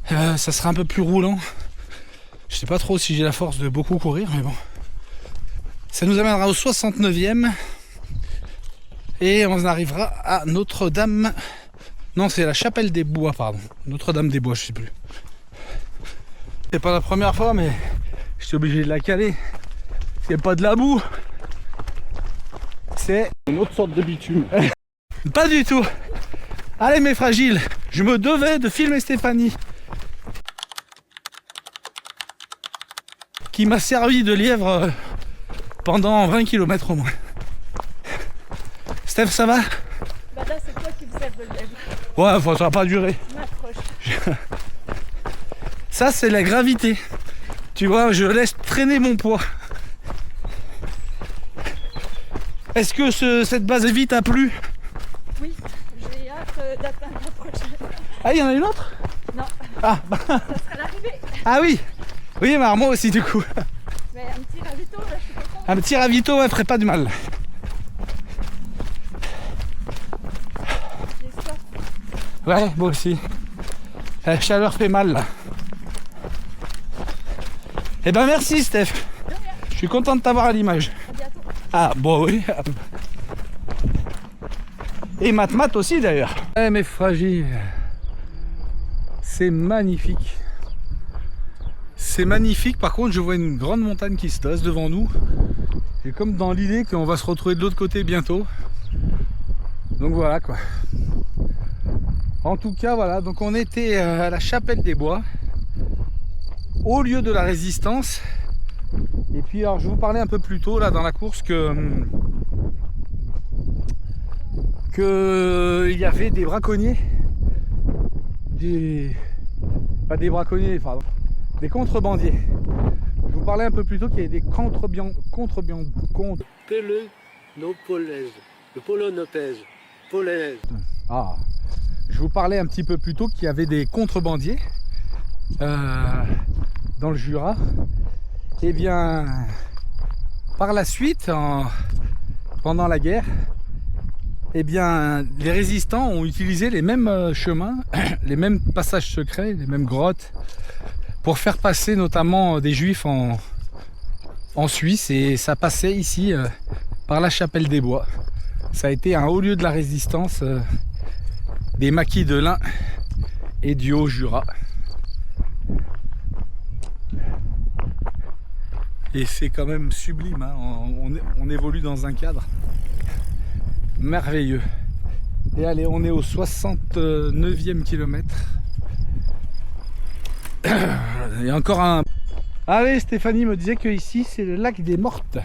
Ça sera un peu plus roulant. Je sais pas trop si j'ai la force de beaucoup courir, mais bon. Ça nous amènera au 69e. Et on arrivera à Notre-Dame. Non, c'est la Chapelle des Bois, pardon. Notre-Dame des Bois, je sais plus. C'est pas la première fois, mais j'étais obligé de la caler. C'est pas de la boue. C'est Une autre sorte de bitume. pas du tout. Allez mes fragiles, je me devais de filmer Stéphanie. Qui m'a servi de lièvre pendant 20 km au moins. Steph, ça va? Bah là c'est toi qui me sers de lièvre. Ouais, enfin, ça va pas durer. M'approche. Ça, c'est la gravité. Tu vois, je laisse traîner mon poids. Est-ce que cette base vie t'a plu? Oui, j'ai hâte d'atteindre la prochaine. Ah, il y en a une autre? Non. Ah, Ça sera l'arrivée. ah oui. Oui, mais alors moi aussi du coup. Mais un petit ravito, là je suis contente. Un petit ravito, ouais, ferait pas du mal. J'ai soif. Ouais, moi aussi. La chaleur fait mal là. Eh ben merci Steph. Je suis content de t'avoir à l'image. À bientôt. Ah bon oui. Et Mat aussi d'ailleurs. Eh mais fragile. C'est magnifique. C'est magnifique. Par contre je vois une grande montagne qui se tasse devant nous. Et comme dans l'idée qu'on va se retrouver de l'autre côté bientôt. Donc voilà quoi. En tout cas voilà. Donc on était à la Chapelle des Bois. Au lieu de la Résistance. Et puis alors je vous parlais un peu plus tôt là dans la course que il y avait des braconniers, pas des braconniers, pardon, des contrebandiers. Je vous parlais un peu plus tôt qu'il y avait des contrebandistes. Ah, je vous parlais un petit peu plus tôt qu'il y avait des contrebandiers dans le Jura. Et bien, par la suite, pendant la guerre, eh bien, les résistants ont utilisé les mêmes chemins, les mêmes passages secrets, les mêmes grottes, pour faire passer notamment des juifs en Suisse. Et ça passait ici par la Chapelle des Bois. Ça a été un haut lieu de la résistance des maquis de l'Ain et du Haut-Jura. Et c'est quand même sublime, hein. On évolue dans un cadre merveilleux. Et allez, on est au 69e kilomètre. Il y a encore un... Allez, Stéphanie me disait que ici c'est le lac des Mortes.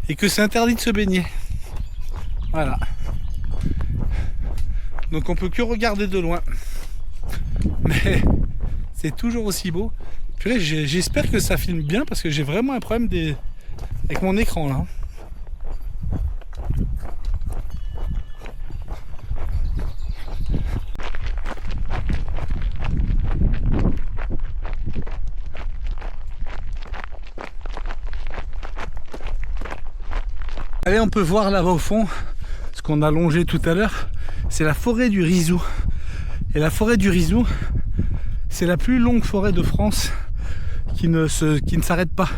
Et que c'est interdit de se baigner. Voilà. Donc on peut que regarder de loin. Mais c'est toujours aussi beau. Purée, j'espère que ça filme bien parce que j'ai vraiment un problème avec mon écran là. Allez, on peut voir là-bas au fond ce qu'on a longé tout à l'heure, c'est la forêt du Rizou. Et la forêt du Rizou, c'est la plus longue forêt de France qui ne s'arrête pas.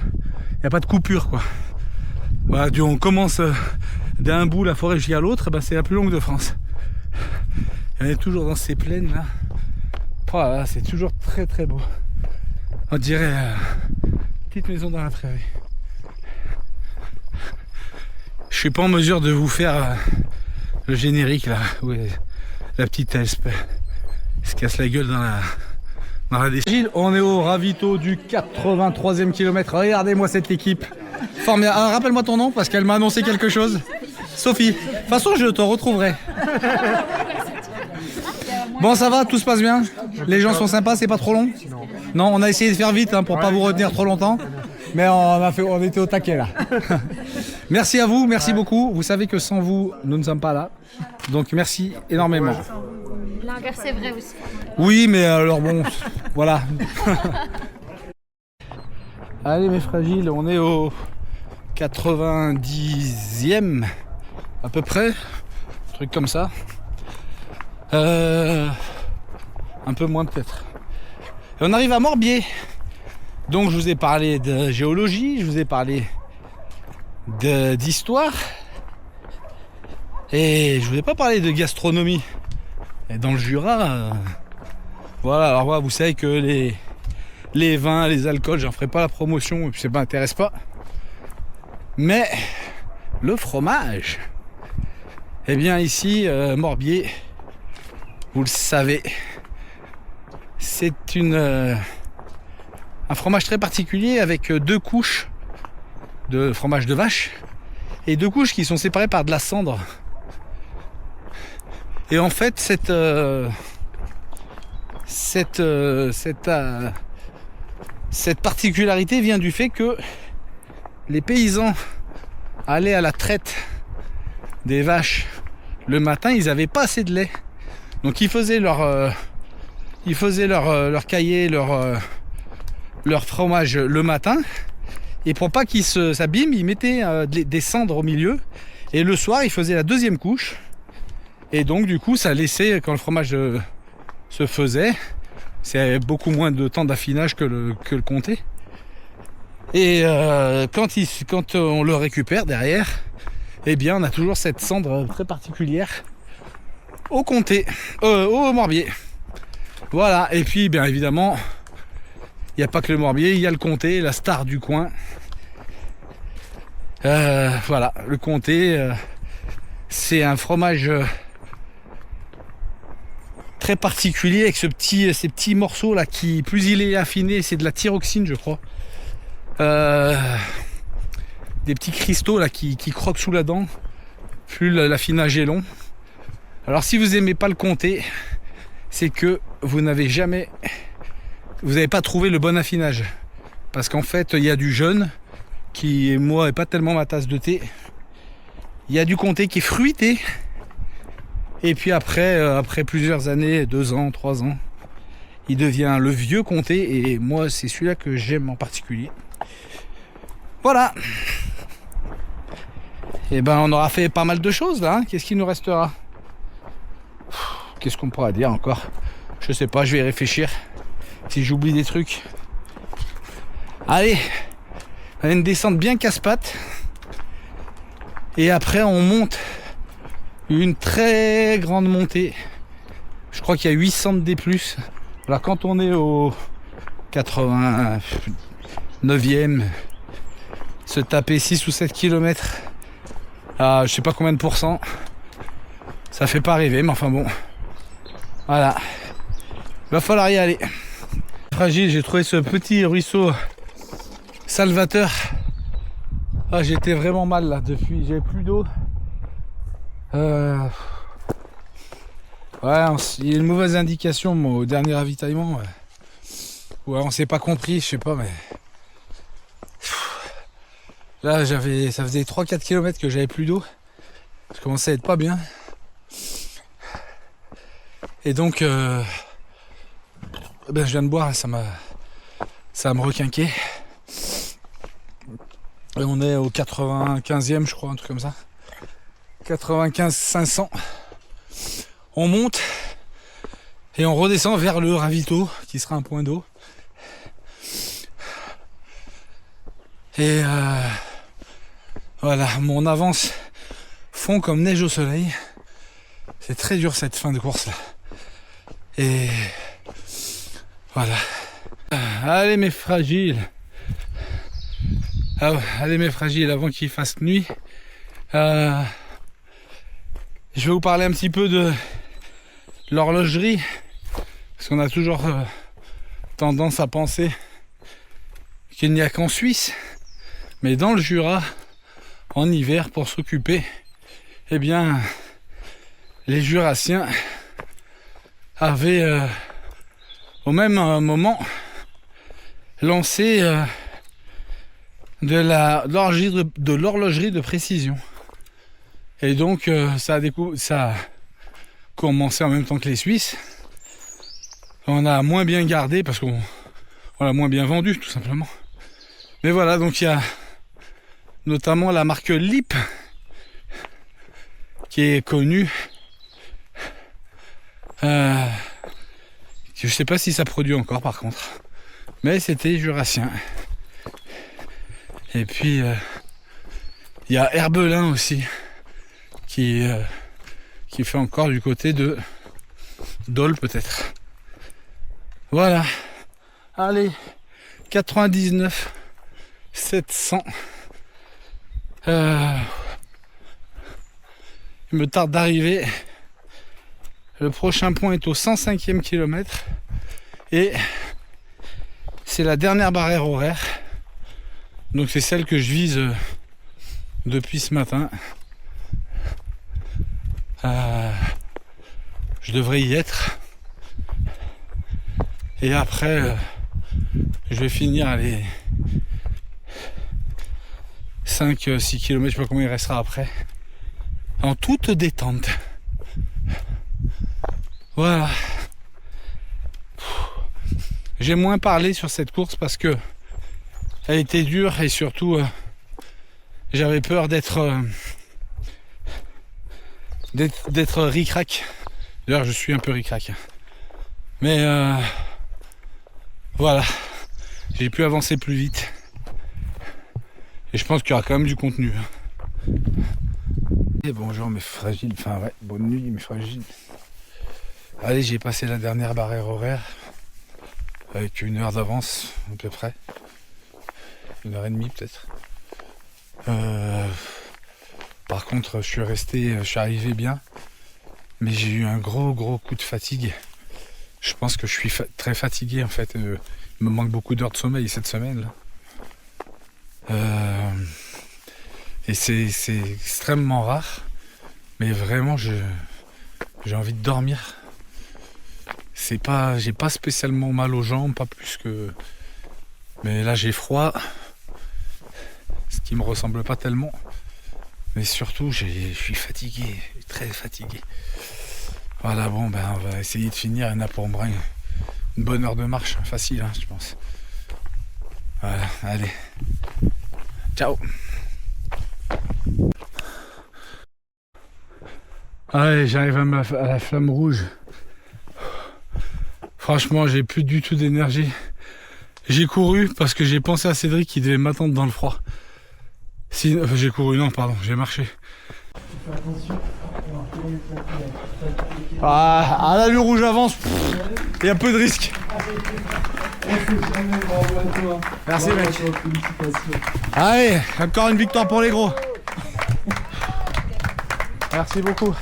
Il n'y a pas de coupure quoi. Voilà, on commence d'un bout la forêt jusqu'à l'autre, ben c'est la plus longue de France. Et on est toujours dans ces plaines là. Voilà, c'est toujours très très beau. On dirait petite maison dans la prairie. Je suis pas en mesure de vous faire le générique là, où la petite Elspe se casse la gueule dans la descente. On est au ravito du 83e kilomètre. Regardez-moi cette équipe. Formidable. Rappelle-moi ton nom parce qu'elle m'a annoncé quelque chose. Sophie. De toute façon, je te retrouverai. Bon, ça va, tout se passe bien. Les gens sont sympas, c'est pas trop long. Non, on a essayé de faire vite pour pas vous retenir trop longtemps. Mais on était au taquet là. Merci à vous, merci beaucoup. Vous savez que sans vous, nous ne sommes pas là. Donc merci énormément. L'inverse c'est vrai aussi. Oui, mais alors bon, voilà. Allez mes fragiles, on est au 90e à peu près. Un truc comme ça. Un peu moins peut-être. Et on arrive à Morbier. Donc je vous ai parlé de géologie, je vous ai parlé d'histoire et je vous ai pas parlé de gastronomie. Et dans le Jura, voilà, alors voilà, vous savez que les vins, les alcools, j'en ferai pas la promotion et puis ça m'intéresse pas. Mais le fromage, eh bien ici, Morbier, vous le savez, c'est un fromage très particulier avec 2 couches de fromage de vache et 2 couches qui sont séparées par de la cendre. Et en fait, cette particularité vient du fait que les paysans allaient à la traite des vaches le matin, ils n'avaient pas assez de lait. Donc ils faisaient leur caillé, leur fromage le matin, et pour pas qu'il s'abîme, ils mettaient des cendres au milieu, et le soir ils faisaient la 2e couche, et donc du coup ça laissait, quand le fromage se faisait, c'est beaucoup moins de temps d'affinage que le comté, et quand on le récupère derrière, eh bien on a toujours cette cendre très particulière au comté, au Morbier. Voilà, et puis bien évidemment, il n'y a pas que le Morbier, il y a le comté, la star du coin. Voilà, le comté, c'est un fromage très particulier avec ces petits morceaux là qui, plus il est affiné, c'est de la thyroxine je crois. Des petits cristaux là qui croquent sous la dent, plus l'affinage est long. Alors si vous aimez pas le comté, c'est que vous n'avez pas trouvé le bon affinage, parce qu'en fait il y a du jaune qui, moi, est pas tellement ma tasse de thé, il y a du comté qui est fruité, et puis après plusieurs années, 2 ans, 3 ans, il devient le vieux comté, et moi c'est celui-là que j'aime en particulier. Voilà. Et ben on aura fait pas mal de choses là, hein. Qu'est-ce qu'il nous restera? Qu'est-ce qu'on pourra dire encore? Je sais pas, je vais y réfléchir. Si j'oublie des trucs. Allez, on a une descente bien casse-pattes. Et après, on monte une très grande montée. Je crois qu'il y a 800 D+. Alors quand on est au 89e, se taper 6 ou 7 km à je sais pas combien de pourcents, ça fait pas rêver, mais enfin bon. Voilà. Il va falloir y aller. Fragile, j'ai trouvé ce petit ruisseau salvateur. Ah, j'étais vraiment mal là depuis, j'avais plus d'eau. Ouais, il y a une mauvaise indication au dernier ravitaillement. Ouais. Ouais, on s'est pas compris, je sais pas, mais... Là, ça faisait 3-4 km que j'avais plus d'eau. Je commençais à être pas bien. Et donc, je viens de boire, ça va me requinquer. Et on est au 95e, je crois, un truc comme ça. 95 500. On monte et on redescend vers le ravito, qui sera un point d'eau. Et voilà, mon avance fond comme neige au soleil. C'est très dur cette fin de course là. Et voilà. Allez mes fragiles. Allez mes fragiles, avant qu'il fasse nuit. Je vais vous parler un petit peu de l'horlogerie. Parce qu'on a toujours tendance à penser qu'il n'y a qu'en Suisse. Mais dans le Jura, en hiver, pour s'occuper, eh bien, les Jurassiens avaient au même moment lancé de l'horlogerie de précision. Et donc ça a commencé en même temps que les Suisses. On a moins bien gardé parce qu'on l'a moins bien vendu tout simplement. Mais voilà, donc il y a notamment la marque Lip qui est connue. Je sais pas si ça produit encore par contre, mais c'était jurassien. Et puis il y a Herbelin aussi qui fait encore du côté de Dole peut-être. Voilà. Allez, 99 700. Il me tarde d'arriver. Le prochain point est au 105e kilomètre et c'est la dernière barrière horaire. Donc c'est celle que je vise depuis ce matin. Je devrais y être. Et après, je vais finir les 5-6 km, je sais pas combien il restera après. En toute détente. Voilà. J'ai moins parlé sur cette course parce que elle était dure et surtout j'avais peur d'être ric-rac. D'ailleurs je suis un peu ric-rac. Mais voilà. J'ai pu avancer plus vite. Et je pense qu'il y aura quand même du contenu. Et bonjour mes fragiles, enfin ouais, bonne nuit mes fragiles. Allez, j'ai passé la dernière barrière horaire avec 1 heure d'avance à peu près. 1h30 peut-être. Par contre, je suis arrivé bien, mais j'ai eu un gros coup de fatigue. Je pense que je suis très fatigué en fait. Il me manque beaucoup d'heures de sommeil cette semaine là. Et c'est extrêmement rare, mais vraiment j'ai envie de dormir. J'ai pas spécialement mal aux jambes, pas plus que. Mais là j'ai froid, ce qui me ressemble pas tellement. Mais surtout je suis fatigué, très fatigué. Voilà, bon ben on va essayer de finir. Il y en a pour moi une bonne heure de marche, facile hein, je pense. Voilà, allez. Ciao. Allez, j'arrive à la flamme rouge. Franchement, j'ai plus du tout d'énergie. J'ai couru parce que j'ai pensé à Cédric qui devait m'attendre dans le froid. J'ai couru, non, pardon, j'ai marché. Ah, là, le rouge avance. Il y a peu de risques. Merci, mec. Allez, encore une victoire pour les gros. Merci beaucoup.